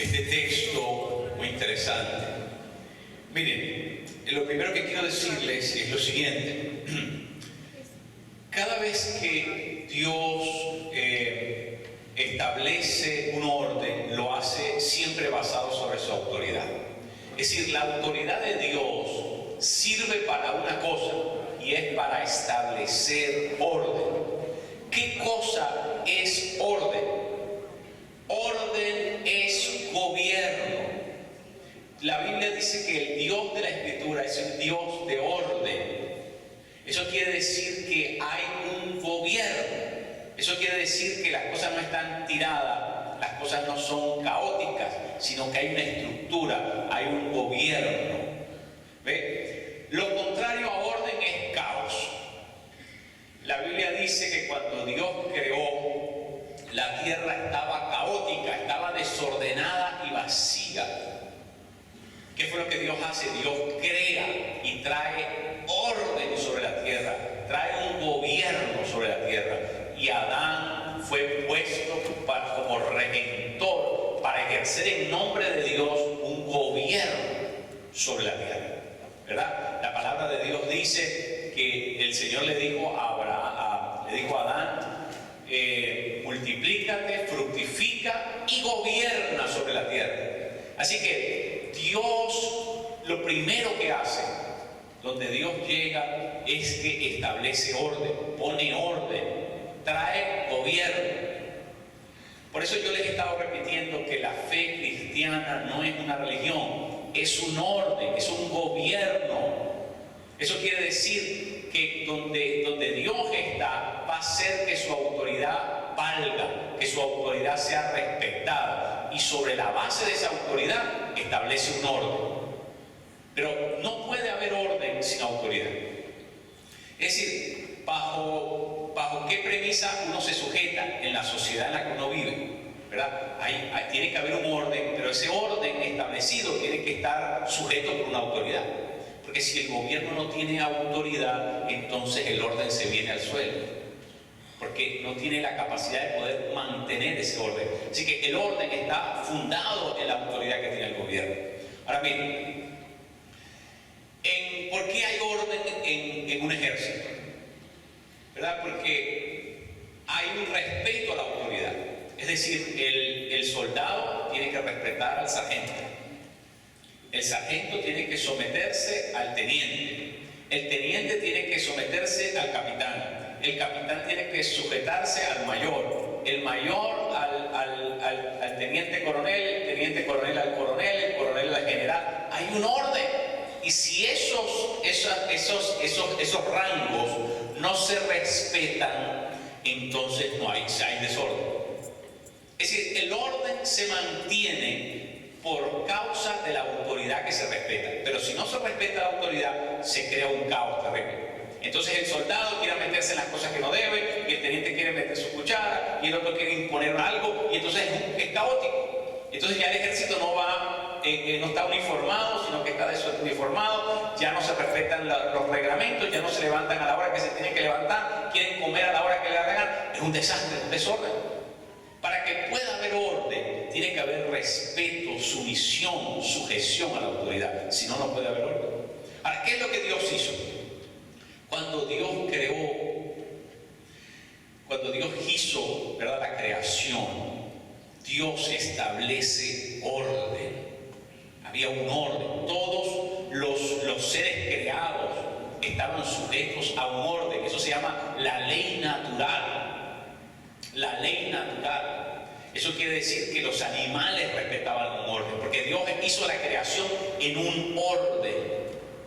este texto muy interesante. Miren, lo primero que quiero decirles es lo siguiente. Cada vez que Dios establece un orden, lo hace siempre basado sobre su autoridad. Es decir, la autoridad de Dios sirve para una cosa y es para establecer orden. ¿Qué cosa es orden? Orden es gobierno. La Biblia dice que el Dios de la Escritura es el Dios de orden. Eso quiere decir que hay un gobierno. Eso quiere decir que las cosas no están tiradas, las cosas no son caóticas, sino que hay una estructura, hay un gobierno. ¿Ve? Lo contrario a orden es caos. La Biblia dice que cuando Dios creó, la tierra estaba caótica, estaba desordenada y vacía. ¿Qué fue lo que Dios hace? Dios crea y trae orden sobre la tierra, trae un gobierno sobre la tierra. Y Adán fue puesto como redentor para ejercer en nombre de Dios un gobierno sobre la tierra, ¿verdad? La palabra de Dios dice que el Señor le dijo a Adán, multiplícate, fructifica y gobierna sobre la tierra. Así que Dios, lo primero que hace, donde Dios llega, es que establece orden, pone orden, trae gobierno. Por eso yo les he estado repitiendo que la fe cristiana no es una religión, es un orden, es un gobierno. Eso quiere decir que donde Dios está, va a hacer que su autoridad valga, que su autoridad sea respetada, y sobre la base de esa autoridad establece un orden. Pero no puede haber orden sin autoridad. Es decir, ¿bajo qué premisa uno se sujeta en la sociedad en la que uno vive? ¿Verdad? Tiene que haber un orden, pero ese orden establecido tiene que estar sujeto por una autoridad. Porque si el gobierno no tiene autoridad, entonces el orden se viene al suelo. Porque no tiene la capacidad de poder mantener ese orden. Así que el orden está fundado en la autoridad que tiene el gobierno. Ahora miren, ¿por qué hay orden en un ejército? ¿Verdad? Porque hay un respeto a la autoridad. Es decir, el soldado tiene que respetar al sargento. El sargento tiene que someterse al teniente. El teniente tiene que someterse al capitán. El capitán tiene que sujetarse al mayor. El mayor al teniente coronel, el teniente coronel al coronel, el coronel al general. Hay un orden. Y si esos rangos no se respetan, entonces hay desorden. Es decir, el orden se mantiene por causa de la autoridad que se respeta. Pero si no se respeta la autoridad, se crea un caos terrible. Entonces el soldado quiere meterse en las cosas que no debe, y el teniente quiere meter su cuchara, y el otro quiere imponer algo, y entonces es caótico. Entonces ya el ejército no está uniformado, sino que está desuniformado, ya no se respetan los reglamentos, ya no se levantan a la hora que se tienen que levantar, quieren comer a la hora que le da la gana. Es un desastre, un desorden. Para que pueda haber orden, tiene que haber respeto, sumisión, sujeción a la autoridad. Si no, no puede haber orden. Ahora, ¿qué es lo que Dios hizo? Cuando Dios hizo, ¿verdad?, la creación, Dios establece orden. Había un orden. Todos los seres creados estaban sujetos a un orden. Eso se llama la ley natural. La ley natural. Eso quiere decir que los animales respetaban un orden, porque Dios hizo la creación en un orden,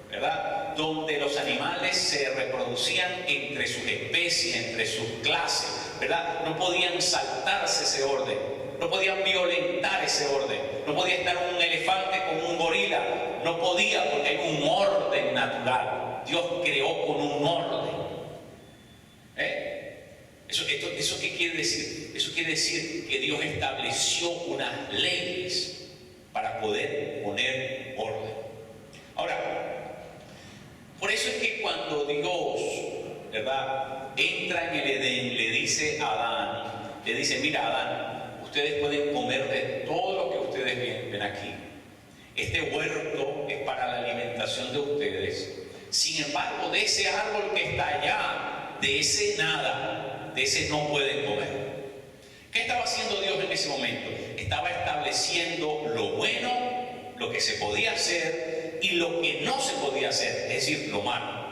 ¿verdad? Donde los animales se reproducían entre sus especies, entre sus clases, ¿verdad? No podían saltarse ese orden, no podían violentar ese orden, no podía estar un elefante con un gorila, no podía, porque hay un orden natural. Dios creó con un orden. ¿Eso qué quiere decir? Eso quiere decir que Dios estableció unas leyes para poder poner orden. Ahora, por eso es que cuando Dios, ¿verdad?, entra en el Edén, le dice a Adán, le dice: mira, Adán, ustedes pueden comer de todo lo que ustedes ustedes ven aquí. Este huerto es para la alimentación de ustedes. Sin embargo, de ese árbol que está allá, de ese nada, de ese no pueden comer. ¿Qué estaba haciendo Dios en ese momento? Estaba estableciendo lo bueno, lo que se podía hacer y lo que no se podía hacer, es decir, lo malo.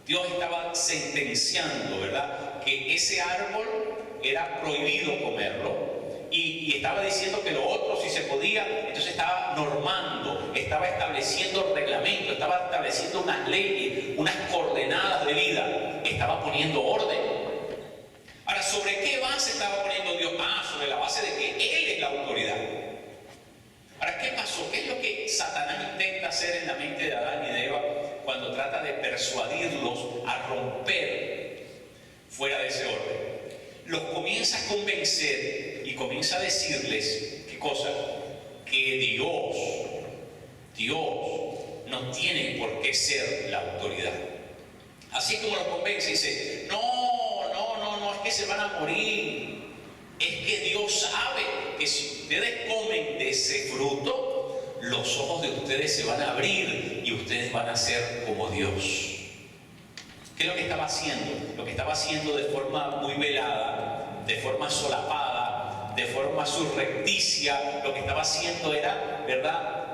Dios estaba sentenciando, ¿verdad?, que ese árbol era prohibido comerlo y estaba diciendo que lo otro sí se podía. Entonces estaba normando, estaba estableciendo reglamentos, estaba estableciendo unas leyes, unas coordenadas de vida, estaba poniendo orden. Ahora, ¿sobre qué base estaba poniendo Dios? Sobre la base de que Él es la autoridad. Ahora, ¿qué pasó? ¿Qué es lo que Satanás intenta hacer en la mente de Adán y de Eva cuando trata de persuadirlos a romper fuera de ese orden? Los comienza a convencer y comienza a decirles, ¿qué cosa? Que Dios no tiene por qué ser la autoridad. Así como los convence y dice, no, es que se van a morir. Es que Dios sabe que si ustedes comen de ese fruto, los ojos de ustedes se van a abrir y ustedes van a ser como Dios. ¿Qué es lo que estaba haciendo? Lo que estaba haciendo de forma muy velada, de forma solapada, de forma surrecticia, lo que estaba haciendo era, ¿verdad?,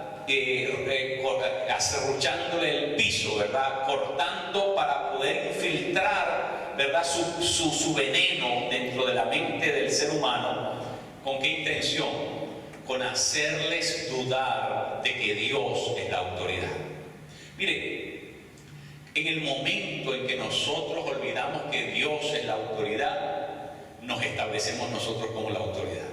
acerruchándole el piso, ¿verdad?, cortando para poder infiltrar, ¿verdad?, su veneno dentro de la mente del ser humano. ¿Con qué intención? Con hacerles dudar de que Dios es la autoridad. Mire, en el momento en que nosotros olvidamos que Dios es la autoridad, nos establecemos nosotros como la autoridad.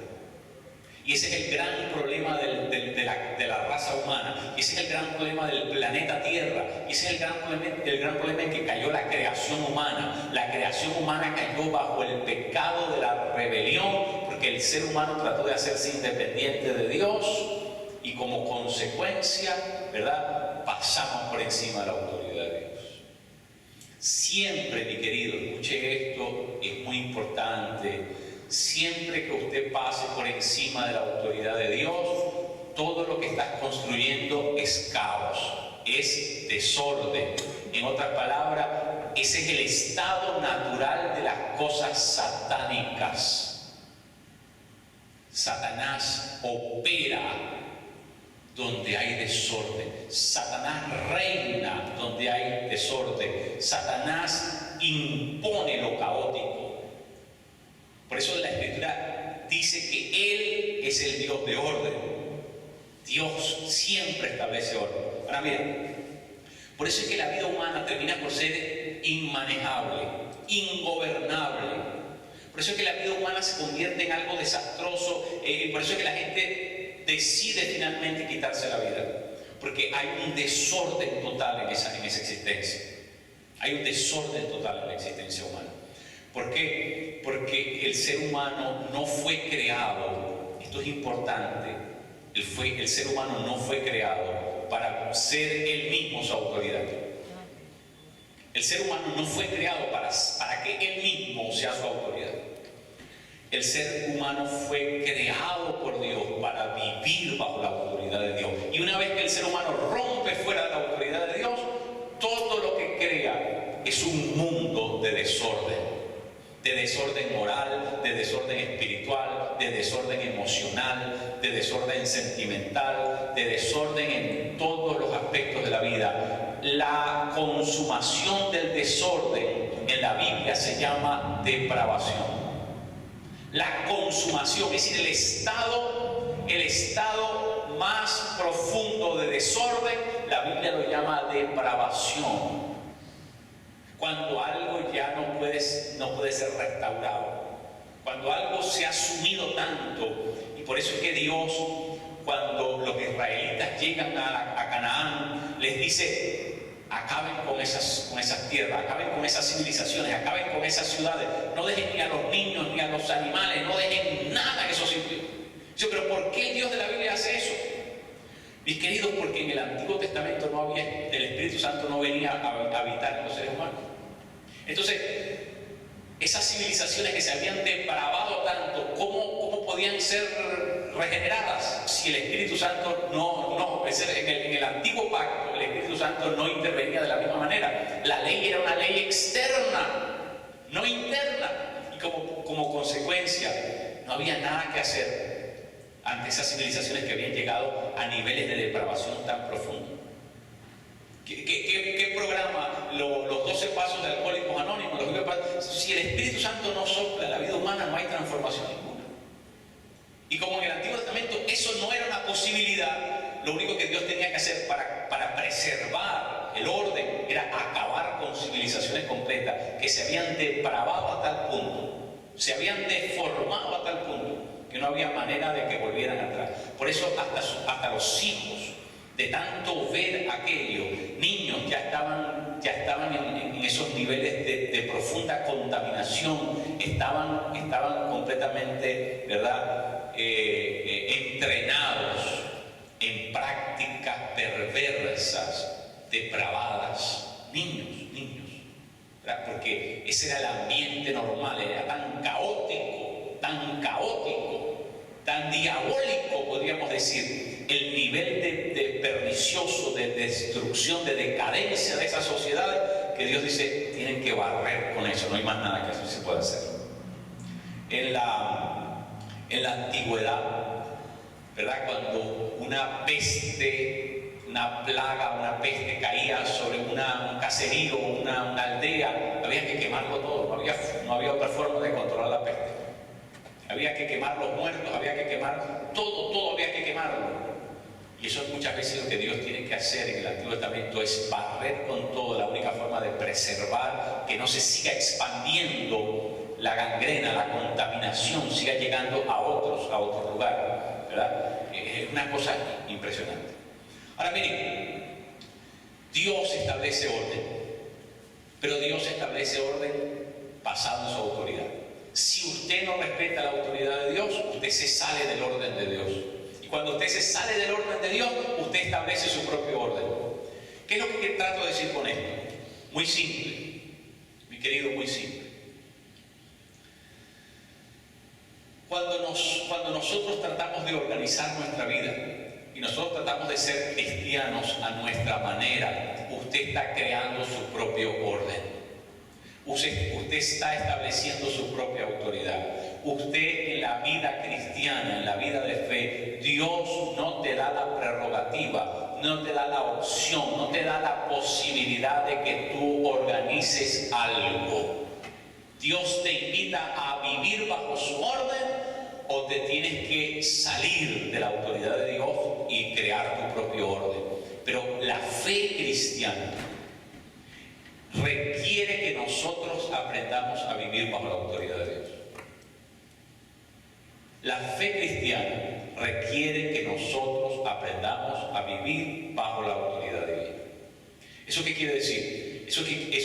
Y ese es el gran problema de la raza humana. Y ese es el gran problema del planeta Tierra. Y ese es el gran problema en que cayó la creación humana. La creación humana cayó bajo el pecado de la rebelión, porque el ser humano trató de hacerse independiente de Dios y como consecuencia, ¿verdad?, pasamos por encima de la autoridad de Dios. Siempre, mi querido, escuche esto, es muy importante. Siempre que usted pase por encima de la autoridad de Dios, todo lo que estás construyendo es caos, es desorden. En otras palabras, ese es el estado natural de las cosas satánicas. Satanás opera donde hay desorden. Satanás reina donde hay desorden. Satanás impone lo caótico. Por eso la Escritura dice que Él es el Dios de orden. Dios siempre establece orden. Ahora miren, por eso es que la vida humana termina por ser inmanejable, ingobernable. Por eso es que la vida humana se convierte en algo desastroso. Por eso es que la gente decide finalmente quitarse la vida. Porque hay un desorden total en esa existencia. Hay un desorden total en la existencia humana. ¿Por qué? Porque el ser humano no fue creado, esto es importante, el ser humano no fue creado para ser él mismo su autoridad. El ser humano no fue creado para que él mismo sea su autoridad. El ser humano fue creado por Dios para vivir bajo la autoridad de Dios. Y una vez que el ser humano rompe fuera de la autoridad de Dios, todo lo que crea es un mundo de desorden. De desorden moral, de desorden espiritual, de desorden emocional, de desorden sentimental, de desorden en todos los aspectos de la vida. La consumación del desorden en la Biblia se llama depravación. La consumación, es decir, el estado más profundo de desorden, la Biblia lo llama depravación. Cuando algo ya no puede ser restaurado, cuando algo se ha sumido tanto, y por eso es que Dios, cuando los israelitas llegan a Canaán, les dice, acaben con esas tierras, acaben con esas civilizaciones, acaben con esas ciudades, no dejen ni a los niños ni a los animales, no dejen nada en esos sitios. Dice, pero ¿por qué el Dios de la Biblia hace eso? Mis queridos, porque en el Antiguo Testamento el Espíritu Santo no venía a habitar en los seres humanos. Entonces, esas civilizaciones que se habían depravado tanto, ¿cómo podían ser regeneradas si el Espíritu Santo en el antiguo pacto el Espíritu Santo no intervenía de la misma manera. La ley era una ley externa, no interna, y como consecuencia no había nada que hacer ante esas civilizaciones que habían llegado a niveles de depravación tan profundos. ¿Qué programa los 12 pasos de Alcohólicos Anónimos? Si el Espíritu Santo no sopla en la vida humana, no hay transformación ninguna. Y como en el Antiguo Testamento eso no era una posibilidad, lo único que Dios tenía que hacer para preservar el orden era acabar con civilizaciones completas que se habían depravado a tal punto, se habían deformado a tal punto, que no había manera de que volvieran atrás. Por eso hasta los hijos, de tanto ver aquello, niños ya estaban en esos niveles de profunda contaminación, estaban completamente, ¿verdad?, entrenados en prácticas perversas, depravadas. Niños, ¿verdad? Porque ese era el ambiente normal, era tan caótico, tan diabólico, podríamos decir, el nivel de pernicioso, de destrucción, de decadencia de esas sociedades, que Dios dice, tienen que barrer con eso, no hay más nada que eso se pueda hacer. En la antigüedad, ¿verdad?, cuando una peste, una plaga, una peste caía sobre un caserío, una aldea, había que quemarlo todo, no había otra forma de controlar la peste. Había que quemar los muertos, había que quemar todo había que quemarlo. Y eso muchas veces lo que Dios tiene que hacer en el Antiguo Testamento es barrer con todo. La única forma de preservar que no se siga expandiendo la gangrena, la contaminación, siga llegando a otros lugares, ¿verdad? Es una cosa impresionante. Ahora miren, Dios establece orden, pero Dios establece orden basado en su autoridad. Si usted no respeta la autoridad de Dios, usted se sale del orden de Dios. Y cuando usted se sale del orden de Dios, usted establece su propio orden. ¿Qué es lo que trato de decir con esto? Muy simple, mi querido, muy simple. Cuando nosotros tratamos de organizar nuestra vida y nosotros tratamos de ser cristianos a nuestra manera, usted está creando su propio orden. Usted está estableciendo su propia autoridad. Usted en la vida cristiana, en la vida de fe, Dios no te da la prerrogativa, no te da la opción, no te da la posibilidad de que tú organices algo. Dios te invita a vivir bajo su orden, o te tienes que salir de la autoridad de Dios y crear tu propio orden. Pero la fe cristiana requiere que nosotros aprendamos a vivir bajo la autoridad de Dios. La fe cristiana requiere que nosotros aprendamos a vivir bajo la autoridad divina. ¿Eso qué quiere decir? Eso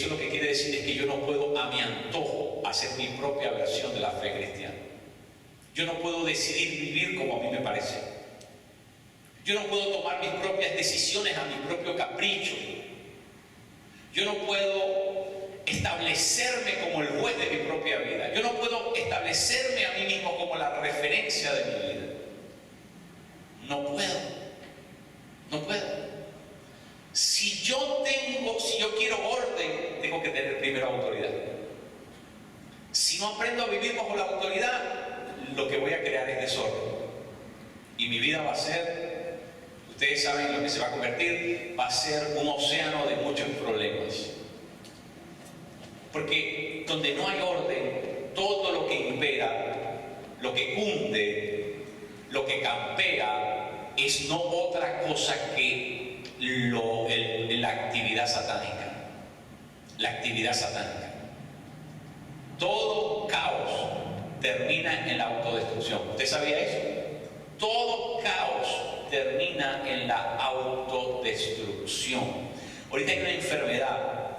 lo que quiere decir es que yo no puedo a mi antojo hacer mi propia versión de la fe cristiana. Yo no puedo decidir vivir como a mí me parece. Yo no puedo tomar mis propias decisiones a mi propio capricho. Yo no puedo establecerme como el juez de mi propia vida. Yo no puedo establecerme a mí mismo como la referencia de mi vida. No puedo. Si yo quiero orden, tengo que tener primero autoridad. Si no aprendo a vivir bajo la autoridad, lo que voy a crear es desorden. Y mi vida va a ser, ustedes saben lo que se va a convertir, va a ser un océano de muchos problemas. Porque donde no hay orden, todo lo que impera, lo que cunde, lo que campea, es no otra cosa que la actividad satánica. La actividad satánica. Todo caos termina en la autodestrucción. ¿Usted sabía eso? Todo caos termina en la autodestrucción. Ahorita hay una enfermedad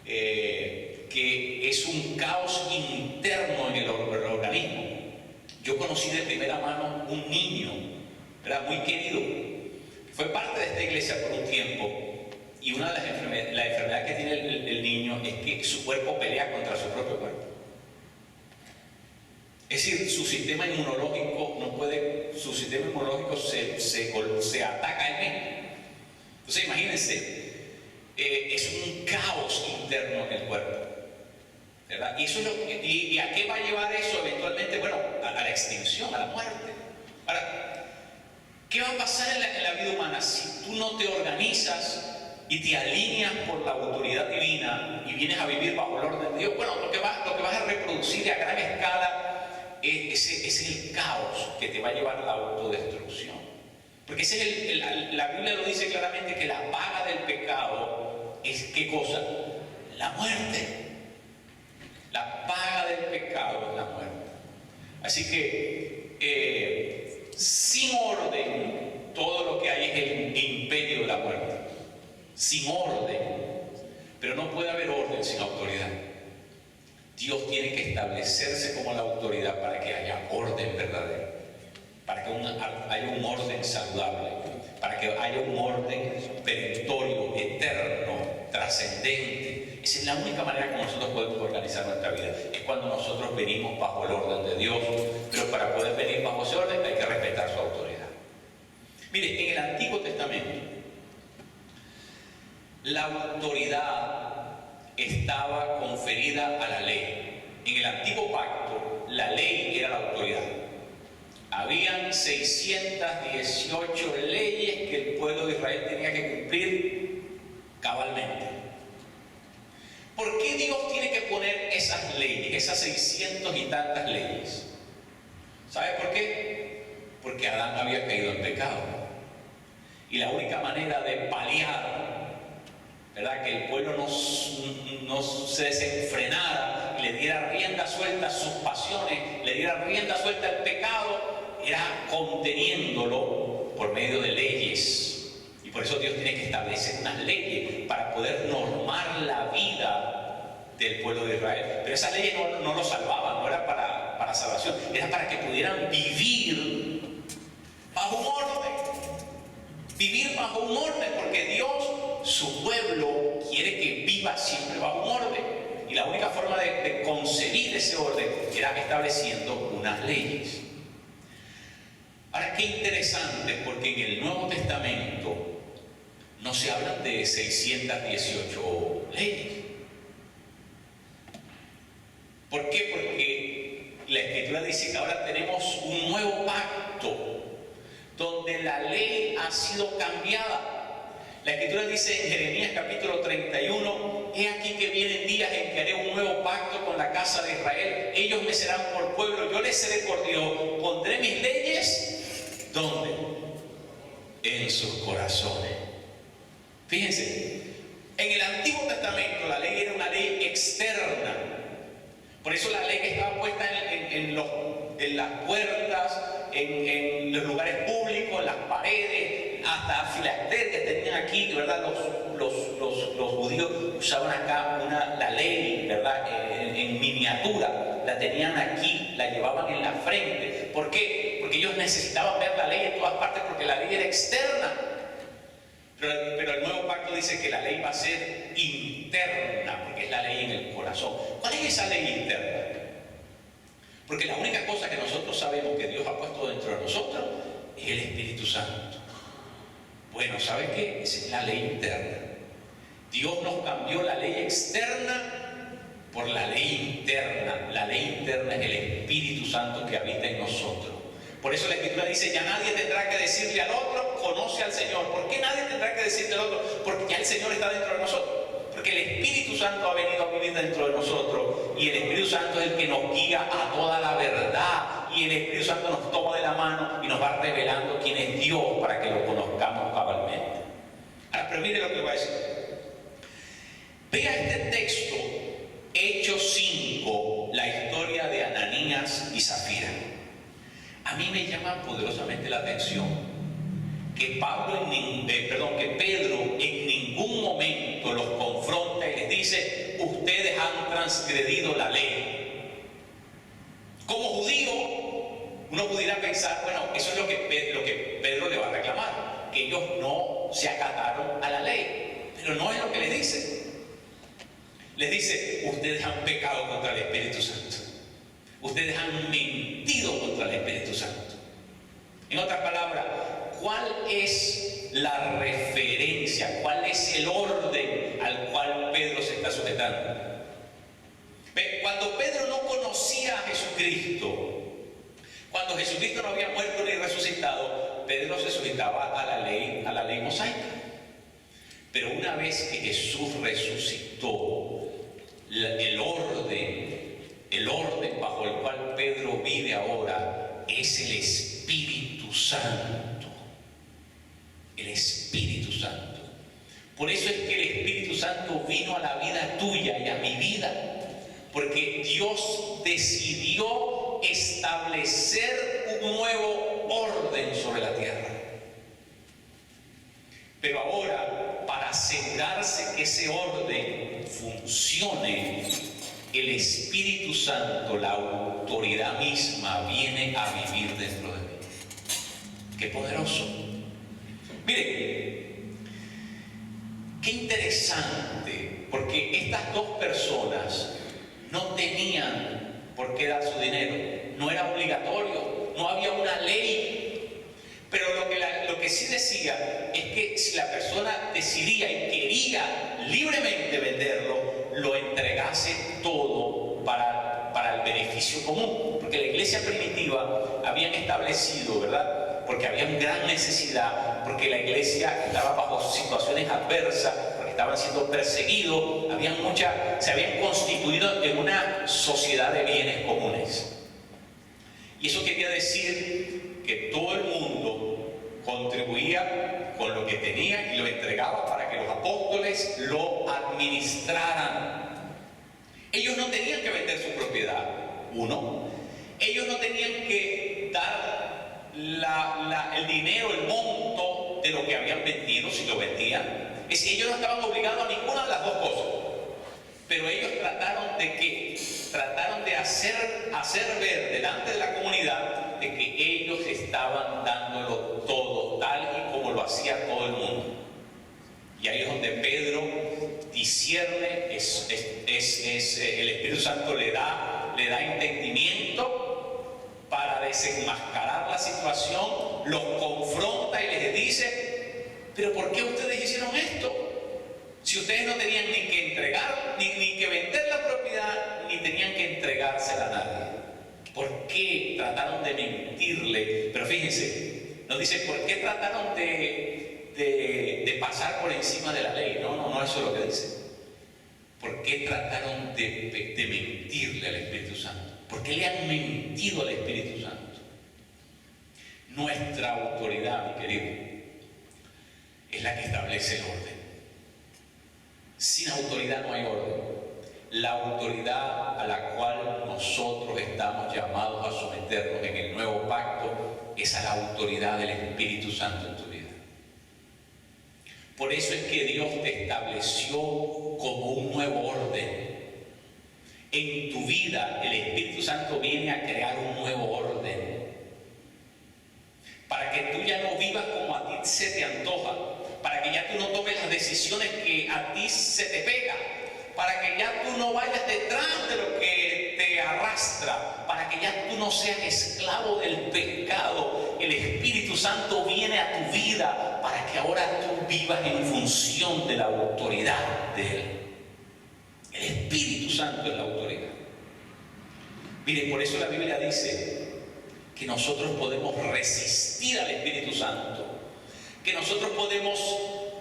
que es un caos interno en el organismo. Yo conocí de primera mano un niño, era muy querido, fue parte de esta iglesia por un tiempo, y una de las enfermedades que tiene el niño es que su cuerpo pelea contra su propio cuerpo. Es decir, su sistema inmunológico no puede, su sistema inmunológico se ataca a él mismo. Entonces imagínense, es un caos interno en el cuerpo, ¿verdad? Y, eso es ¿y a qué va a llevar eso eventualmente? Bueno, a la extinción, a la muerte. Ahora, ¿qué va a pasar en la vida humana si tú no te organizas y te alineas por la autoridad divina y vienes a vivir bajo el orden de Dios? Bueno, lo que vas a reproducir a gran escala es el caos que te va a llevar a la autodestrucción. Porque ese es la Biblia lo dice claramente, que la paga del pecado es ¿qué cosa? La muerte. La paga del pecado es la muerte. Así que sin orden, todo lo que hay es el imperio de la muerte. Sin orden. Pero no puede haber orden sin autoridad. Dios tiene que establecerse como la autoridad para que haya orden verdadero, para que haya un orden saludable, para que haya un orden perentorio, eterno, trascendente. Esa es la única manera que nosotros podemos organizar nuestra vida, es cuando nosotros venimos bajo el orden de Dios. Pero para poder venir bajo ese orden hay que respetar su autoridad. Mire, en el Antiguo Testamento la autoridad estaba conferida a la ley. En el antiguo pacto, la ley era la autoridad. Habían 618 leyes que el pueblo de Israel tenía que cumplir cabalmente. ¿Por qué Dios tiene que poner esas leyes, esas 600 y tantas leyes? ¿Sabe por qué? Porque Adán había caído en pecado. Y la única manera de paliar, ¿verdad?, que el pueblo no se desenfrenara y le diera rienda suelta a sus pasiones, le diera rienda suelta al pecado, era conteniéndolo por medio de leyes. Y por eso Dios tiene que establecer unas leyes para poder normar la vida del pueblo de Israel. Pero esas leyes no lo salvaban, no era para salvación, era para que pudieran vivir bajo un orden. Vivir bajo un orden, porque Dios, su pueblo, quiere que viva siempre bajo un orden. Y la única forma de concebir ese orden era estableciendo unas leyes. Ahora, qué interesante, porque en el Nuevo Testamento no se hablan de 618 leyes. ¿Por qué? Porque la Escritura dice que ahora tenemos un nuevo pacto, donde la ley ha sido cambiada. La Escritura dice en Jeremías capítulo 31, he aquí que vienen días en que haré un nuevo pacto con la casa de Israel. Ellos me serán por pueblo, yo les seré por Dios. Pondré mis leyes, ¿dónde? En sus corazones. Fíjense, en el Antiguo Testamento la ley era una ley externa. Por eso la ley que estaba puesta en las puertas, en los lugares públicos, en las paredes, hasta filacterias que tenían aquí, ¿verdad? Los judíos usaban acá la ley, ¿verdad? En miniatura, la tenían aquí, la llevaban en la frente. ¿Por qué? Porque ellos necesitaban ver la ley en todas partes, porque la ley era externa. Pero el nuevo pacto dice que la ley va a ser interna, porque es la ley en el corazón. ¿Cuál es esa ley interna? Porque la única cosa que nosotros sabemos que Dios ha puesto dentro de nosotros es el Espíritu Santo. Bueno, ¿sabe qué? Esa es la ley interna. Dios nos cambió la ley externa por la ley interna. La ley interna es el Espíritu Santo que habita en nosotros. Por eso la Escritura dice, ya nadie tendrá que decirle al otro, conoce al Señor. ¿Por qué nadie tendrá que decirle al otro? Porque ya el Señor está dentro de nosotros. Porque el Espíritu Santo ha venido a vivir dentro de nosotros. Y el Espíritu Santo es el que nos guía a toda la verdad. Y el Espíritu Santo nos toma de la mano y nos va revelando quién es Dios para que lo conozcamos cabalmente. Ahora, pero mire lo que le voy a decir. Vea este texto, Hechos 5, la historia de Ananías y Zafira. A mí me llama poderosamente la atención que Pedro en ningún momento los confronta y les dice, ustedes han transgredido la ley. Como judío, uno pudiera pensar, bueno, eso es lo que Pedro le va a reclamar, que ellos no se acataron a la ley. Pero no es lo que le dice. Les dice, ustedes han pecado contra el Espíritu Santo. Ustedes han mentido contra el Espíritu Santo. En otras palabras, ¿cuál es la referencia? ¿Cuál es el orden al cual Pedro se está sujetando? Cuando Pedro no conocía a Jesucristo, cuando Jesucristo no había muerto ni resucitado, Pedro se sujetaba a la ley mosaica. Pero una vez que Jesús resucitó, el orden bajo el cual Pedro vive ahora es el Espíritu Santo. El Espíritu Santo. Por eso es que el Espíritu Santo vino a la vida tuya y a mi vida. Porque Dios decidió establecer un nuevo orden sobre la tierra. Pero ahora, para asegurarse que ese orden funcione, el Espíritu Santo, la autoridad misma, viene a vivir dentro de mí. ¡Qué poderoso! Miren, qué interesante, porque estas dos personas no tenían por qué dar su dinero, no era obligatorio, no había una ley. Pero lo que sí decía es que si la persona decidía y quería libremente venderlo, lo entregase todo para el beneficio común. Porque la iglesia primitiva habían establecido, ¿verdad? Porque había una gran necesidad, porque la iglesia estaba bajo situaciones adversas, estaban siendo perseguidos, se habían constituido en una sociedad de bienes comunes. Y eso quería decir que todo el mundo contribuía con lo que tenía y lo entregaba para que los apóstoles lo administraran. Ellos no tenían que vender su propiedad, ellos no tenían que dar el dinero, el monto de lo que habían vendido si lo vendían. Es decir, ellos no estaban obligados a ninguna de las dos cosas, pero ellos trataron de hacer ver delante de la comunidad de que ellos estaban dándolo todo, tal y como lo hacía todo el mundo. Y ahí es donde Pedro discierne, el Espíritu Santo le da entendimiento para desenmascarar la situación, los confronta y les dice: ¿pero por qué ustedes hicieron esto? Si ustedes no tenían ni que entregar, ni que vender la propiedad, ni tenían que entregársela a nadie. ¿Por qué trataron de mentirle? Pero fíjense, nos dice, ¿por qué trataron de pasar por encima de la ley? No, eso es lo que dice. ¿Por qué trataron de mentirle al Espíritu Santo? ¿Por qué le han mentido al Espíritu Santo? Nuestra autoridad, mi querido, es la que establece el orden. Sin autoridad no hay orden. La autoridad a la cual nosotros estamos llamados a someternos en el nuevo pacto es a la autoridad del Espíritu Santo en tu vida. Por eso es que Dios te estableció como un nuevo orden. En tu vida el Espíritu Santo viene a crear un nuevo orden. Para que tú ya no vivas como a ti se te antoja, para que ya tú no tomes las decisiones que a ti se te pega, para que ya tú no vayas detrás de lo que te arrastra, para que ya tú no seas esclavo del pecado. El Espíritu Santo viene a tu vida para que ahora tú vivas en función de la autoridad de Él. El Espíritu Santo es la autoridad. Mire, por eso la Biblia dice que nosotros podemos resistir al Espíritu Santo, que nosotros podemos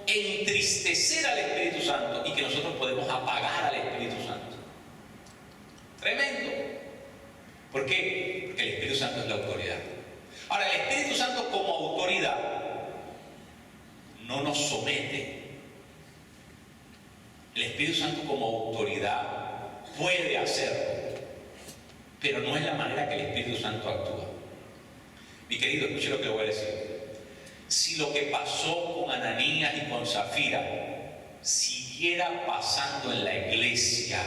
entristecer al Espíritu Santo y que nosotros podemos apagar al Espíritu Santo. Tremendo. ¿Por qué? Porque el Espíritu Santo es la autoridad. Ahora, el Espíritu Santo como autoridad no nos somete. El Espíritu Santo como autoridad puede hacerlo, pero no es la manera que el Espíritu Santo actúa. Mi querido, escuche lo que le voy a decir. Si lo que pasó con Ananías y con Zafira siguiera pasando en la iglesia,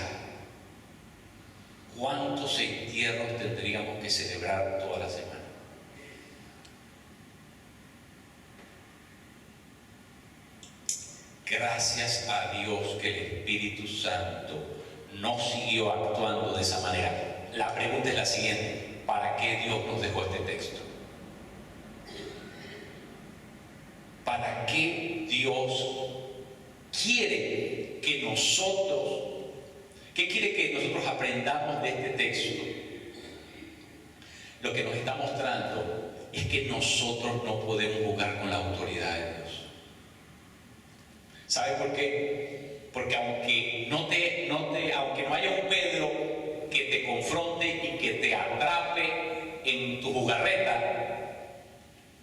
¿cuántos entierros tendríamos que celebrar toda la semana? Gracias a Dios que el Espíritu Santo no siguió actuando de esa manera. la pregunta es la siguiente: ¿para qué Dios nos dejó este texto? ¿Para qué Dios quiere que nosotros, qué quiere que nosotros aprendamos de este texto? Lo que nos está mostrando es que nosotros no podemos jugar con la autoridad de Dios. ¿Sabe por qué? Porque aunque no haya un Pedro que te confronte y que te atrape en tu jugarreta,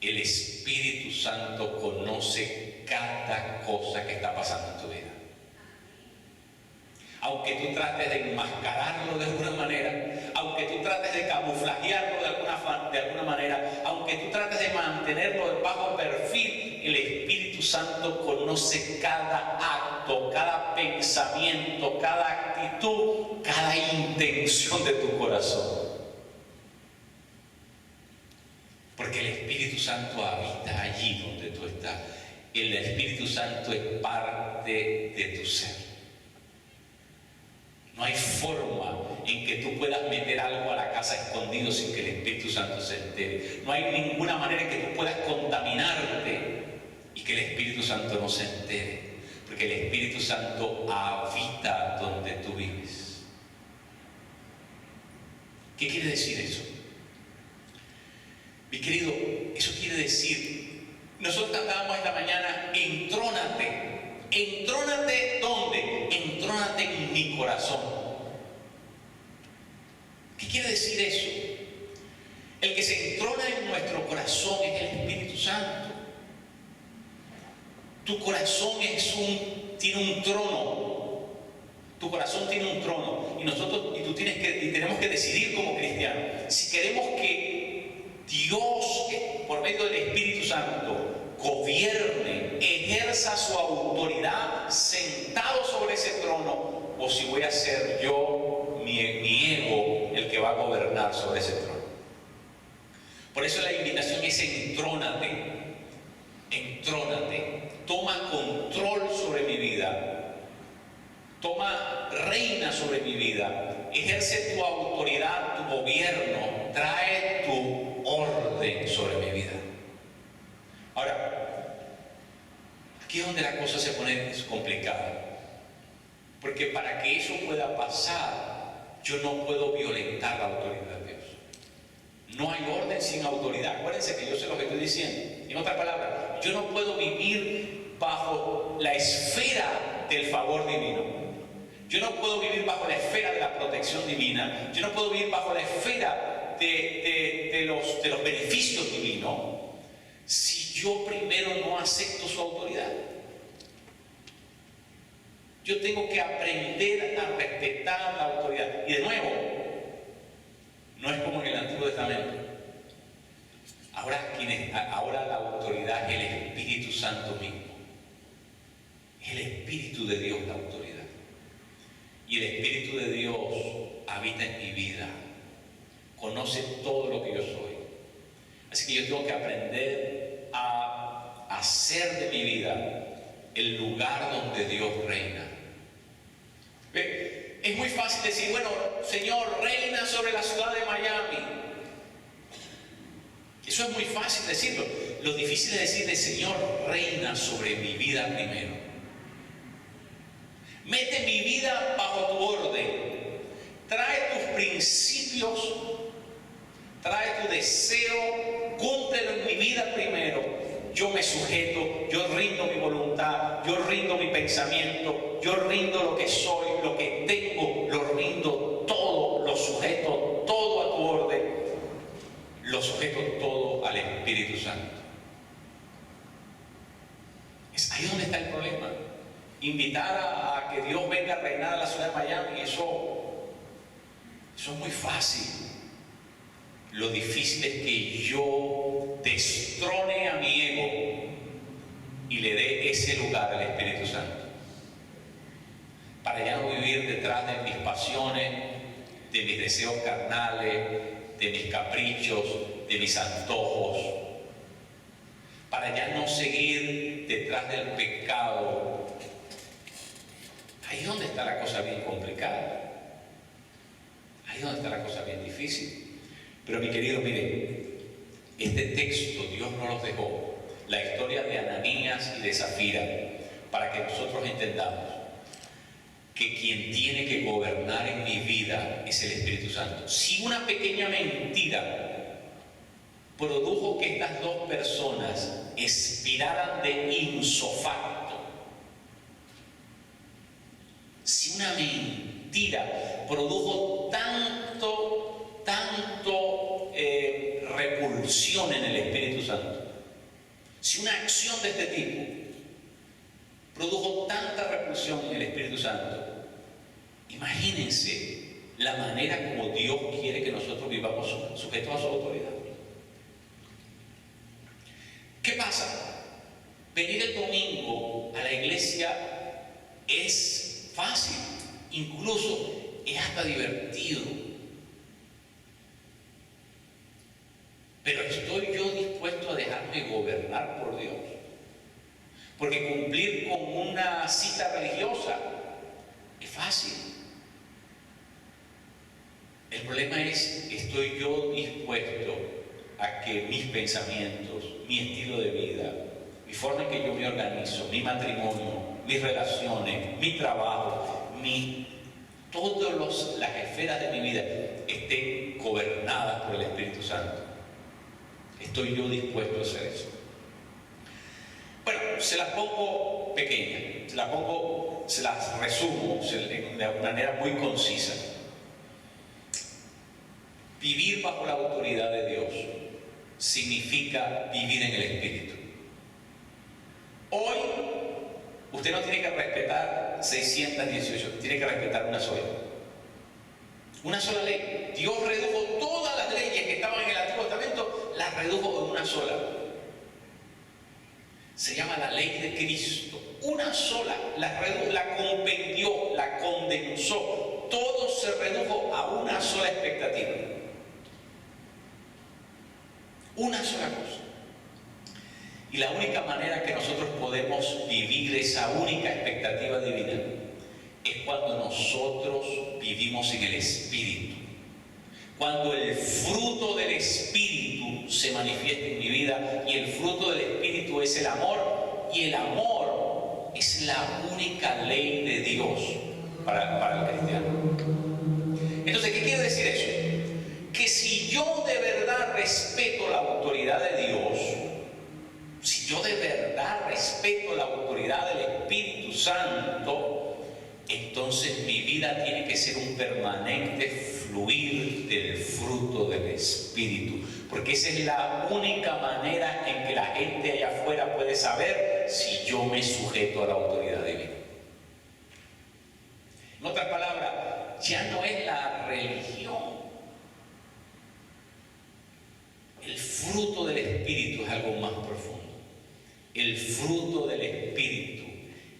el Espíritu Santo conoce cada cosa que está pasando en tu vida. Aunque tú trates de enmascararlo de alguna manera, aunque tú trates de camuflajearlo de alguna manera, aunque tú trates de mantenerlo bajo perfil, el Espíritu Santo conoce cada acto, cada pensamiento, cada actitud, cada intención de tu corazón. Porque el Espíritu Santo habita allí donde tú estás. El Espíritu Santo es parte de tu ser. No hay forma en que tú puedas meter algo a la casa escondido sin que el Espíritu Santo se entere. No hay ninguna manera en que tú puedas contaminarte y que el Espíritu Santo no se entere. Porque el Espíritu Santo habita donde tú vives. ¿Qué quiere decir eso? Mi querido, eso quiere decir, nosotros cantábamos esta mañana: entrónate. ¿Entrónate dónde? Entrónate en mi corazón. ¿Qué quiere decir eso? El que se entrona en nuestro corazón es el Espíritu Santo. Tu corazón tiene un trono. Tu corazón tiene un trono. Y tenemos que decidir como cristianos si queremos que Dios, por medio del Espíritu Santo, gobierne, ejerza su autoridad sentado sobre ese trono, o si voy a ser yo, mi ego, el que va a gobernar sobre ese trono. Por eso la invitación es: entrónate, entrónate, toma control sobre mi vida, reina sobre mi vida, ejerce tu autoridad, tu gobierno, trae tu orden sobre mi vida. Ahora, aquí es donde la cosa se pone complicada. Porque para que eso pueda pasar, yo no puedo violentar la autoridad de Dios. No hay orden sin autoridad. Acuérdense que yo sé lo que estoy diciendo. En otras palabras, yo no puedo vivir bajo la esfera del favor divino. Yo no puedo vivir bajo la esfera de la protección divina. Yo no puedo vivir bajo la esfera de los beneficios divinos si yo primero no acepto su autoridad. Yo tengo que aprender a respetar la autoridad. Y de nuevo, no es como en el Antiguo Testamento. Ahora la autoridad es el Espíritu Santo mismo. Es el Espíritu de Dios la autoridad. Y el Espíritu de Dios habita en mi vida. Conoce todo lo que yo soy. Así que yo tengo que aprender a hacer de mi vida el lugar donde Dios reina. ¿Ve? Es muy fácil decir: bueno, Señor, reina sobre la ciudad de Miami. Eso es muy fácil decirlo. Lo difícil es decirle: Señor, reina sobre mi vida primero. Mete mi vida bajo tu orden. Trae tus principios, trae tu deseo, cúmplelo en mi vida primero. Yo me sujeto, yo rindo mi voluntad, yo rindo mi pensamiento, yo rindo lo que soy, lo que tengo, lo rindo todo, lo sujeto todo a tu orden, lo sujeto todo al Espíritu Santo. Es ahí donde está el problema. Invitar a que Dios venga a reinar a la ciudad de Miami, eso es muy fácil. Lo difícil es que yo destrone a mi ego y le dé ese lugar al Espíritu Santo, para ya no vivir detrás de mis pasiones, de mis deseos carnales, de mis caprichos, de mis antojos, para ya no seguir detrás del pecado. Ahí es donde está la cosa bien complicada. Ahí Ahí es donde está la cosa bien difícil. Pero mi querido, mire, este texto Dios nos los dejó, la historia de Ananías y de Zafira, para que nosotros entendamos que quien tiene que gobernar en mi vida es el Espíritu Santo. Si una pequeña mentira produjo que estas dos personas expiraran de insofacto, si una mentira produjo tanto repulsión en el Espíritu Santo, si una acción de este tipo produjo tanta repulsión en el Espíritu Santo, imagínense la manera como Dios quiere que nosotros vivamos sujetos a su autoridad. ¿Qué pasa? Venir el domingo a la iglesia es fácil, incluso es hasta divertido. Pero ¿estoy yo dispuesto a dejarme gobernar por Dios? Porque cumplir con una cita religiosa es fácil. El problema es, ¿estoy yo dispuesto a que mis pensamientos, mi estilo de vida, mi forma en que yo me organizo, mi matrimonio, mis relaciones, mi trabajo, todas las esferas de mi vida estén gobernadas por el Espíritu Santo? ¿Estoy yo dispuesto a hacer eso? Bueno, se las pongo pequeñas, se las resumo de una manera muy concisa. Vivir bajo la autoridad de Dios significa vivir en el Espíritu. Hoy, usted no tiene que respetar 618, tiene que respetar una sola. Una sola ley. Dios redujo todas las leyes que estaban en el Antiguo Testamento, las redujo en una sola. Se llama la ley de Cristo. Una sola, la compendió, la condensó. Todo se redujo a una sola expectativa. Una sola cosa. Y la única manera que nosotros podemos vivir esa única expectativa divina es cuando nosotros vivimos en el Espíritu. Cuando el fruto del Espíritu se manifiesta en mi vida, y el fruto del Espíritu es el amor, y el amor es la única ley de Dios para el cristiano. Entonces, ¿qué quiere decir eso? Que si yo de verdad respeto la autoridad de Dios, si yo de verdad respeto la autoridad del Espíritu Santo, entonces mi vida tiene que ser un permanente fluir del fruto del Espíritu, porque esa es la única manera en que la gente allá afuera puede saber si yo me sujeto a la autoridad divina. En otras palabras, ya no es la religión. El fruto del Espíritu es algo más profundo. El fruto del Espíritu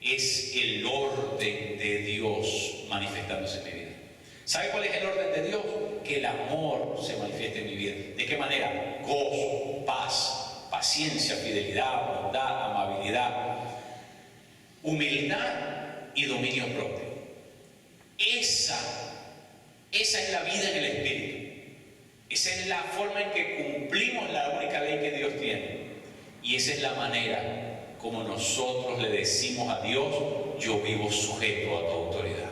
es el orden de Dios manifestándose en mi vida. ¿Sabe cuál es el orden de Dios? Que el amor se manifieste en mi vida. ¿De qué manera? Gozo, paz, paciencia, fidelidad, bondad, amabilidad, humildad y dominio propio. Esa es la vida en el Espíritu. Esa es la forma en que cumplimos la única ley que Dios tiene. Y esa es la manera como nosotros le decimos a Dios: yo vivo sujeto a tu autoridad.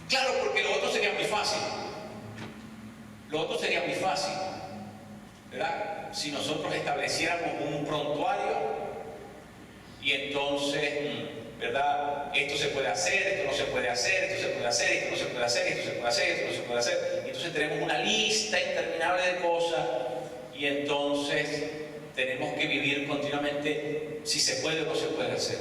Claro, porque lo otro sería muy fácil. Lo otro sería muy fácil, ¿verdad? Si nosotros estableciéramos un prontuario y entonces, ¿verdad? Esto se puede hacer, esto no se puede hacer, esto se puede hacer, esto no se puede hacer, esto se puede hacer, esto no se puede hacer. Y entonces tenemos una lista interminable de cosas y entonces tenemos que vivir continuamente si se puede o no se puede hacer.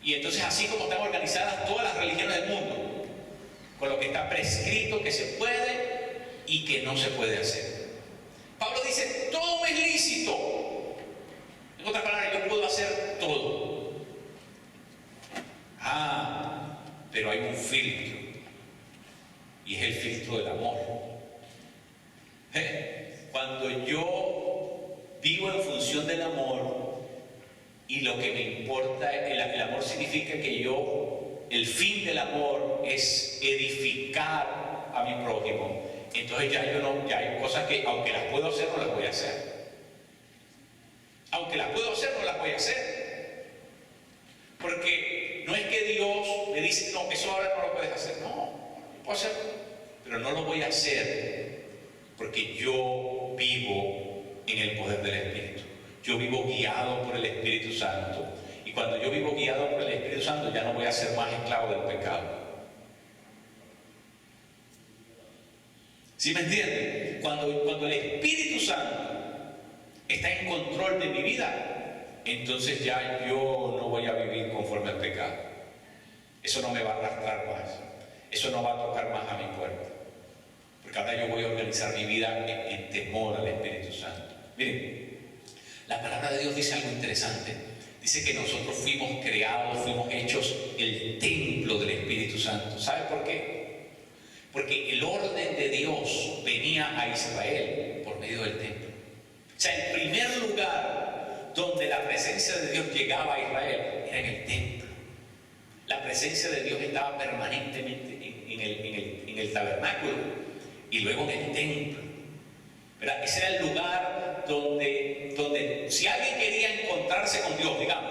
Y entonces, así como están organizadas todas las religiones del mundo, con lo que está prescrito que se puede y que no se puede hacer. Pablo dice: todo me es lícito. En otras palabras, yo puedo hacer todo. Pero hay un filtro, y es el filtro del amor. Cuando yo vivo en función del amor y lo que me importa, el amor significa que el fin del amor es edificar a mi prójimo. Entonces ya hay cosas que aunque las puedo hacer, no las voy a hacer. Aunque las puedo hacer, no las voy a hacer. Porque no es que Dios me dice, no, eso ahora no lo puedes hacer. No, lo puedo hacer, pero no lo voy a hacer porque yo vivo en el poder del Espíritu. Yo vivo guiado por el Espíritu Santo. Y cuando yo vivo guiado por el Espíritu Santo, ya no voy a ser más esclavo del pecado. ¿Sí me entienden? Cuando el Espíritu Santo está en control de mi vida, entonces ya yo no voy a vivir conforme al pecado. Eso no me va a arrastrar más. Eso no va a tocar más a mi puerta. Porque ahora yo voy a organizar mi vida en temor al Espíritu Santo. Miren, la palabra de Dios dice algo interesante. Dice que nosotros fuimos creados, fuimos hechos el templo del Espíritu Santo. ¿Sabe por qué? Porque el orden de Dios venía a Israel por medio del templo. O sea, el primer lugar donde la presencia de Dios llegaba a Israel era en el templo. La presencia de Dios estaba permanentemente en el tabernáculo y luego en el templo. ¿Verdad? Ese era el lugar donde si alguien quería encontrarse con Dios, digamos,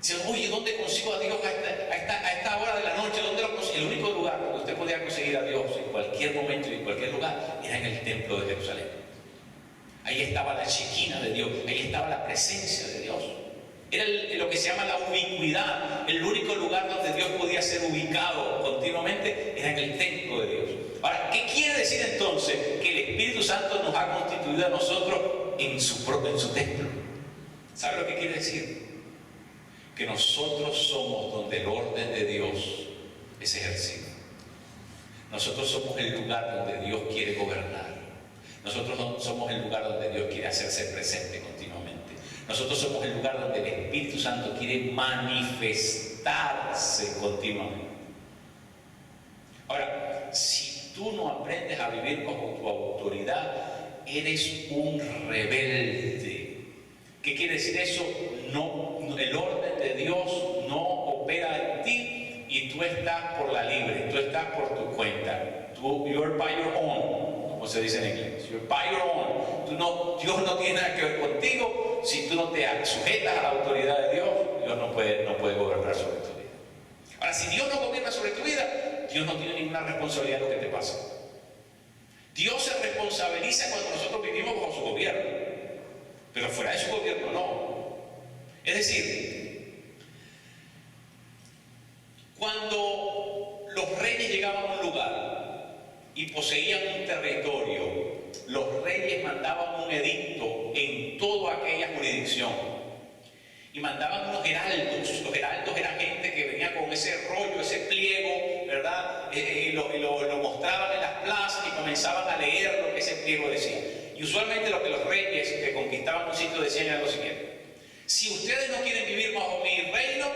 dice, oye, ¿dónde consigo a Dios a esta hora de la noche? ¿Dónde lo consigo? El único lugar donde usted podía conseguir a Dios en cualquier momento y en cualquier lugar era en el templo de Jerusalén. Ahí estaba la Shekinah de Dios, ahí estaba la presencia de Dios. Era lo que se llama la ubicuidad. El único lugar donde Dios podía ser ubicado continuamente era en el templo de Dios. Ahora, ¿qué quiere decir entonces? Que el Espíritu Santo nos ha constituido a nosotros en su templo. ¿Sabe lo que quiere decir? Que nosotros somos donde el orden de Dios es ejercido. Nosotros somos el lugar donde Dios quiere gobernar. Nosotros somos el lugar donde Dios quiere hacerse presente continuamente. Nosotros somos el lugar donde el Espíritu Santo quiere manifestarse continuamente. Ahora, si tú no aprendes a vivir bajo tu autoridad, eres un rebelde. ¿Qué quiere decir eso? El orden de Dios no opera en ti y tú estás por la libre, tú estás por tu cuenta. You're by your own, como se dice en inglés. You're by your own. Dios no tiene nada que ver contigo. Si tú no te sujetas a la autoridad de Dios, Dios no puede gobernar sobre tu vida. Ahora, si Dios no gobierna sobre tu vida, Dios no tiene ninguna responsabilidad de lo que te pasa. Dios se responsabiliza cuando nosotros vivimos bajo su gobierno, pero fuera de su gobierno no. Es decir, cuando los reyes llegaban a un lugar y poseían un territorio, los reyes mandaban un edicto en toda aquella jurisdicción y mandaban unos heraldos. Los heraldos eran gente que venía con ese rollo, ese pliego, ¿verdad? Y lo mostraban en las plazas y comenzaban a leer lo que ese pliego decía. Y usualmente lo que los reyes que conquistaban un sitio decían era lo siguiente: si ustedes no quieren vivir bajo mi reino,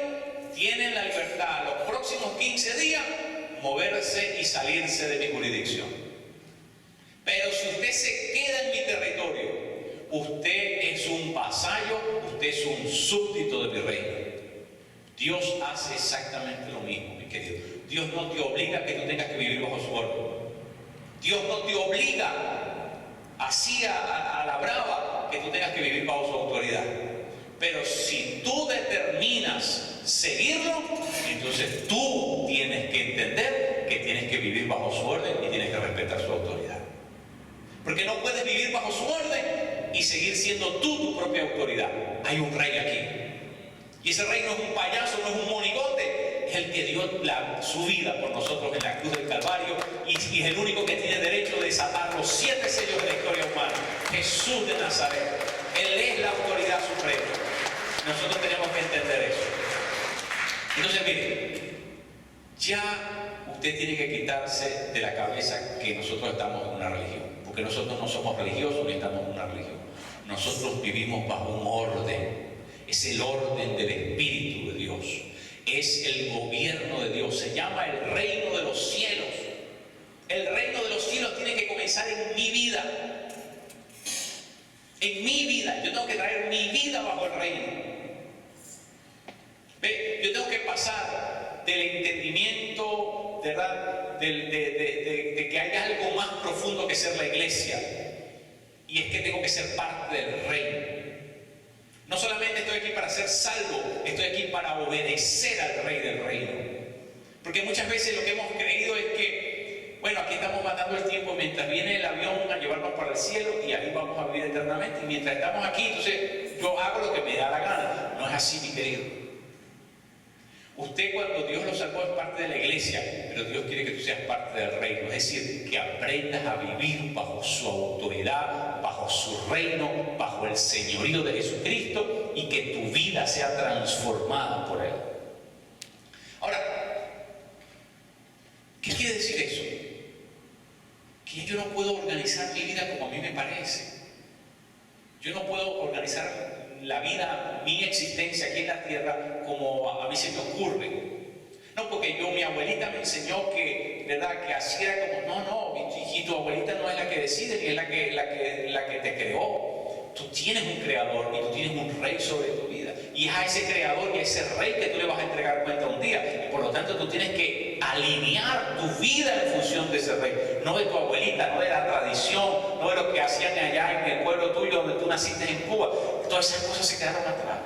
tienen la libertad los próximos 15 días moverse y salirse de mi jurisdicción. Pero si usted se queda en mi territorio, usted es un vasallo, usted es un súbdito de mi reino. Dios hace exactamente lo mismo, mi querido. Dios no te obliga a que tú tengas que vivir bajo su orden. Dios no te obliga así a la brava que tú tengas que vivir bajo su autoridad. Pero si tú determinas seguirlo, entonces tú tienes que entender que tienes que vivir bajo su orden y tienes que respetar su autoridad. Porque no puedes vivir bajo su orden y seguir siendo tú tu propia autoridad. Hay un rey aquí. Y ese rey no es un payaso, no es un monigote. Es el que dio su vida por nosotros en la cruz del Calvario y es el único que tiene derecho de desatar los 7 sellos de la historia humana. Jesús de Nazaret. Él es la autoridad suprema. Nosotros tenemos que entender eso. Entonces, mire, ya usted tiene que quitarse de la cabeza que nosotros estamos en una religión. Porque nosotros no somos religiosos ni estamos en una religión. Nosotros vivimos bajo un orden. Es el orden del Espíritu de Dios. Es el gobierno de Dios. Se llama el reino de los cielos. El reino de los cielos tiene que comenzar en mi vida. En mi vida, yo tengo que traer mi vida bajo el reino. ¿Ve? Yo tengo que pasar del entendimiento, ¿verdad? De que hay algo más profundo que ser la iglesia. Y es que tengo que ser parte del reino. No solamente estoy aquí para ser salvo, estoy aquí para obedecer al Rey del reino. Porque muchas veces lo que hemos creído es que, bueno, aquí estamos matando el tiempo mientras viene el avión a llevarnos para el cielo y ahí vamos a vivir eternamente. Y mientras estamos aquí, entonces yo hago lo que me da la gana. No es así, mi querido. Usted, cuando Dios lo salvó, es parte de la iglesia, pero Dios quiere que tú seas parte del reino. Es decir, que aprendas a vivir bajo su autoridad, bajo su reino, bajo el señorío de Jesucristo, y que tu vida sea transformada por Él. Ahora, ¿qué quiere decir eso? Que yo no puedo organizar mi vida como a mí me parece. Yo no puedo organizar la vida, mi existencia aquí en la tierra, como a mí se me ocurre. No, porque mi abuelita me enseñó que, ¿verdad?, que así era como, no, y tu abuelita no es la que decide, ni es la que te creó. Tú tienes un creador y tú tienes un rey sobre tu vida. Y es a ese creador y a ese rey que tú le vas a entregar cuenta un día. Y por lo tanto tú tienes que alinear tu vida en función de ese rey. No de tu abuelita, no de la tradición, no de lo que hacían allá en el pueblo tuyo donde tú naciste en Cuba. Todas esas cosas se quedaron atrás.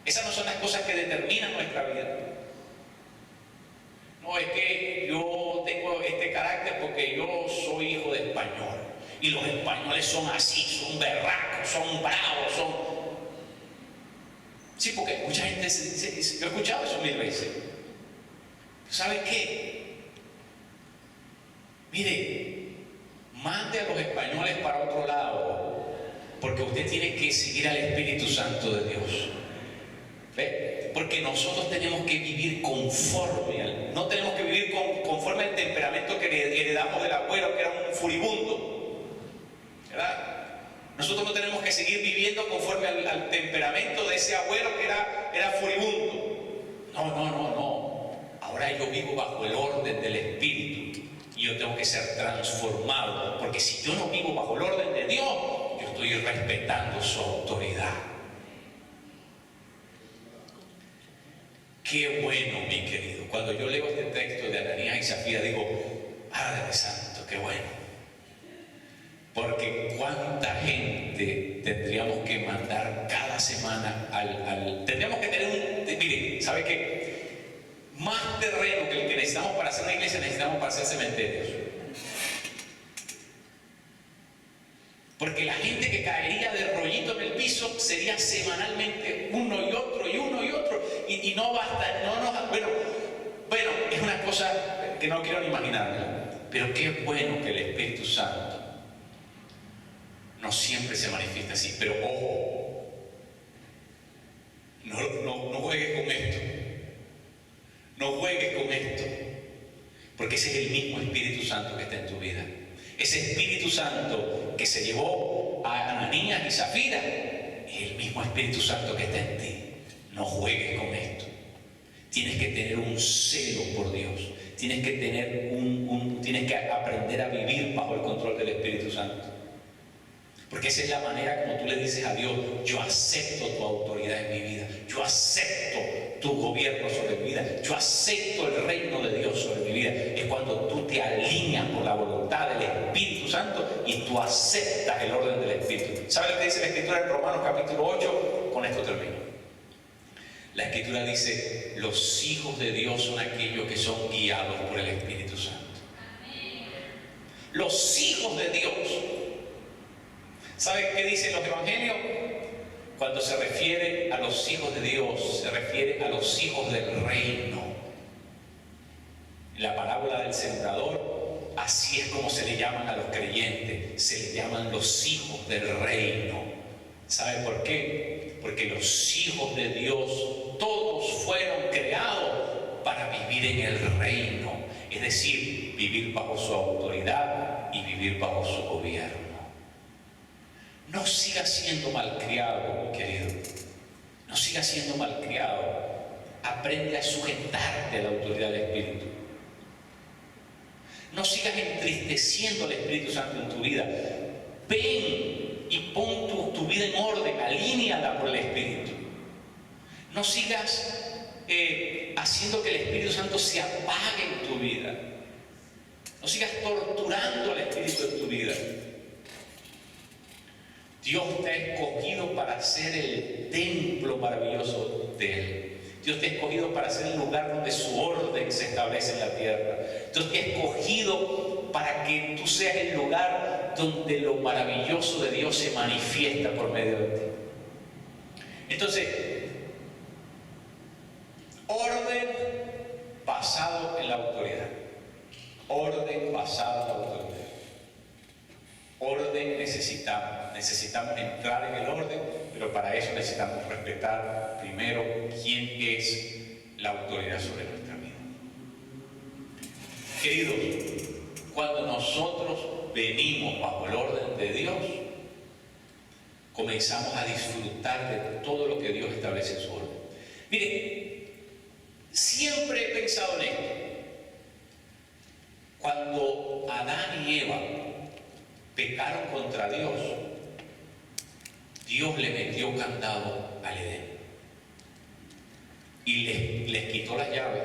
Esas no son las cosas que determinan nuestra vida. No es que yo tengo este carácter porque yo soy hijo de español. Y los españoles son así, son berracos, son bravos, son... Sí, porque mucha gente dice, yo he escuchado eso 1000 veces. ¿Sabes qué? Mire, mande a los españoles para otro lado, porque usted tiene que seguir al Espíritu Santo de Dios. ¿Ve? Porque nosotros tenemos que vivir conforme, no tenemos que vivir conforme al temperamento que heredamos del abuelo, que era un furibundo. ¿Verdad? Nosotros no tenemos que seguir viviendo conforme al temperamento de ese abuelo que era furibundo. No. Ahora yo vivo bajo el orden del Espíritu y yo tengo que ser transformado, porque si yo no vivo bajo el orden de Dios, yo estoy respetando su autoridad. Qué bueno, mi querido. Cuando yo leo este texto de Ananías y Zafira, digo, Padre Santo, qué bueno. Porque cuánta gente tendríamos que mandar cada semana tendríamos que tener mire, ¿sabe qué? Más terreno que el que necesitamos para hacer una iglesia, necesitamos para hacer cementerios. Porque la gente que caería de rollito en el piso sería semanalmente uno y otro y uno y otro. Y no basta, bueno, es una cosa que no quiero ni imaginarla. Pero qué bueno que el Espíritu Santo no siempre se manifiesta así. Pero ojo, no juegues con esto. No juegues con esto. Porque ese es el mismo Espíritu Santo que está en tu vida. Ese Espíritu Santo que se llevó a Ananías y Zafira es el mismo Espíritu Santo que está en ti. No juegues con esto. Tienes que tener un celo por Dios. Tienes que tener tienes que aprender a vivir bajo el control del Espíritu Santo. Porque esa es la manera como tú le dices a Dios, yo acepto tu autoridad en mi vida, yo acepto tu gobierno sobre mi vida, yo acepto el reino de Dios sobre mi vida. Es cuando tú te alineas por la voluntad del Espíritu Santo y tú aceptas el orden del Espíritu. ¿Sabes lo que dice la Escritura en Romanos capítulo 8? Con esto termino. La Escritura dice, los hijos de Dios son aquellos que son guiados por el Espíritu Santo. Los hijos de Dios. ¿Sabe qué dicen los evangelios? Cuando se refiere a los hijos de Dios, se refiere a los hijos del reino. En la parábola del sembrador, así es como se le llaman a los creyentes, se les llaman los hijos del reino. ¿Sabe por qué? Porque los hijos de Dios, todos fueron creados para vivir en el reino, es decir, vivir bajo su autoridad y vivir bajo su gobierno. No sigas siendo malcriado, mi querido. No sigas siendo malcriado. Aprende a sujetarte a la autoridad del Espíritu. No sigas entristeciendo al Espíritu Santo en tu vida. Ven y pon tu vida en orden, alíneala por el Espíritu. No sigas haciendo que el Espíritu Santo se apague en tu vida. No sigas torturando al Espíritu en tu vida. Dios te ha escogido para ser el templo maravilloso de Él. Dios te ha escogido para ser el lugar donde su orden se establece en la tierra. Dios te ha escogido para que tú seas el lugar donde lo maravilloso de Dios se manifiesta por medio de ti. Entonces, orden basado en la autoridad. Orden basado en la autoridad. Orden necesitamos entrar en el orden, pero para eso necesitamos respetar primero quién es la autoridad sobre nuestra vida. Queridos, cuando nosotros venimos bajo el orden de Dios, comenzamos a disfrutar de todo lo que Dios establece en su orden. Mire, siempre he pensado en esto. Cuando Adán y Eva pecaron contra Dios, Dios le metió candado al Edén y les quitó las llaves,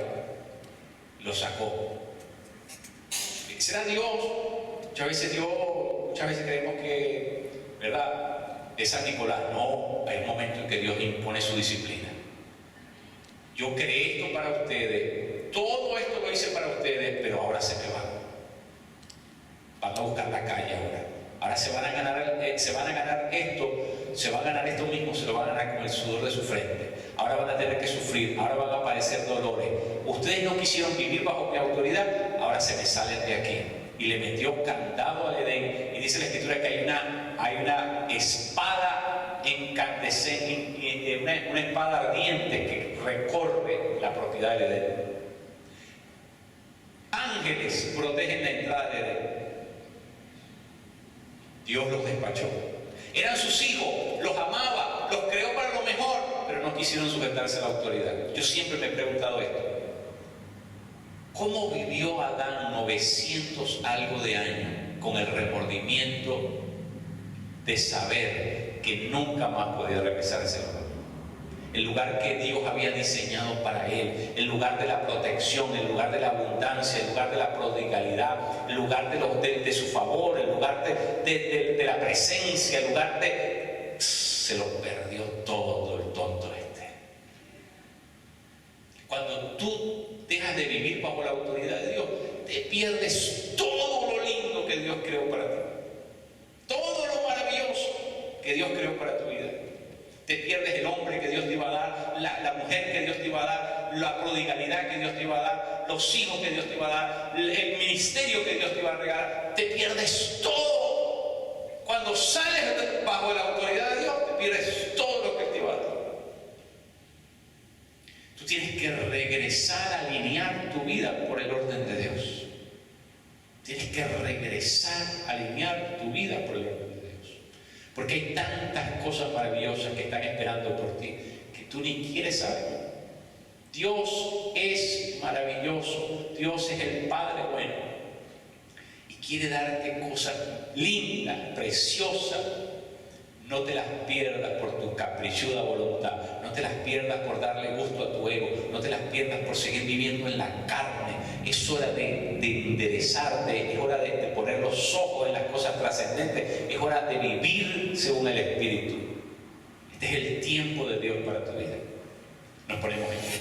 los sacó. ¿Será Dios? Muchas veces creemos que, ¿verdad?, es San Nicolás. No, hay un momento en que Dios impone su disciplina. Yo creé esto para ustedes, todo esto lo hice para ustedes, pero ahora se me van. Van a buscar la calle ahora. Ahora se van a ganar esto mismo, se lo van a ganar con el sudor de su frente. Ahora van a tener que sufrir, ahora van a padecer dolores. Ustedes no quisieron vivir bajo mi autoridad, ahora se me salen de aquí. Y le metió candado al Edén. Y dice la Escritura que hay una espada incandescente, una espada ardiente que recorre la propiedad del Edén. Ángeles protegen la entrada del Edén. Dios los despachó. Eran sus hijos, los amaba, los creó para lo mejor, pero no quisieron sujetarse a la autoridad. Yo siempre me he preguntado esto. ¿Cómo vivió Adán 900 algo de años con el remordimiento de saber que nunca más podía regresar a ese lugar? El lugar que Dios había diseñado para él, el lugar de la protección, el lugar de la abundancia, el lugar de la prodigalidad, el lugar de su favor, el lugar de la presencia, el lugar de... Se lo perdió todo el tonto este. Cuando tú dejas de vivir bajo la autoridad de Dios, te pierdes todo lo lindo que Dios creó para ti, todo lo maravilloso que Dios creó para tu vida. Te pierdes el hombre que Dios te iba a dar, la mujer que Dios te iba a dar, la prodigalidad que Dios te iba a dar, los hijos que Dios te iba a dar, el ministerio que Dios te iba a regalar. Te pierdes todo. Cuando sales bajo la autoridad de Dios, te pierdes todo lo que te iba a dar. Tú tienes que regresar a alinear tu vida por el orden de Dios. Tienes que regresar a alinear tu vida por el orden de Dios. Porque hay tantas cosas maravillosas que están esperando por ti que tú ni quieres saber. Dios es maravilloso, Dios es el Padre bueno y quiere darte cosas lindas, preciosas. No te las pierdas por tu caprichuda voluntad, no te las pierdas por darle gusto a tu ego, no te las pierdas por seguir viviendo en la carne. Es hora de enderezarte, es hora de poner los ojos en las cosas trascendentes, es hora de vivir según el Espíritu. Este es el tiempo de Dios para tu vida. Nos ponemos en pie.